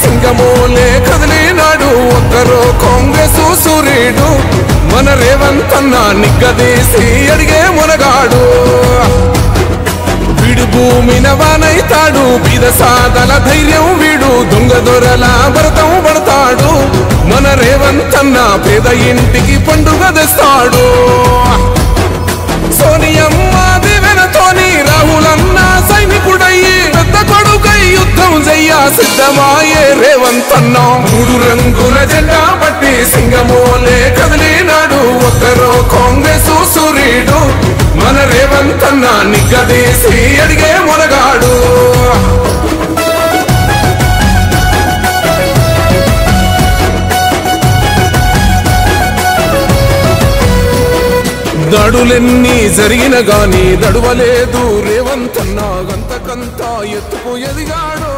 సింగమోలే కదిలినాడు ఒక్కరో కాంగ్రెస్ సూర్యుడు మన రేవంత్ అన్న నిగ్గదీసి అడిగే మునగాడు వీడు భూమిన వానైతాడు బీద సాదల ధైర్యం వీడు దొంగ దొరల భరతం పడతాడు మన రేవంత్ అన్న పేద ఇంటికి పండుగ తెస్తాడు సోనియమ్మ దివెనతోని రాహులన్న సైనికుడయ్యి పెద్ద కొడుకై యుద్ధం చెయ్య సిద్ధమాయే రేవంత్ అన్న మూడు రంగుల జెండా పట్టి సింగమోలే కదిలినాడు ఒక్కరో కాంగ్రెస్ సూర్యుడు మన రేవంత్ అన్న నిగ్గదీసి అడిగే మునగాడు దాడులెన్ని జరిగిన గాని దడువలేదు రేవంత్ అన్న గంతకంతా ఎత్తుకు ఎదిగాడు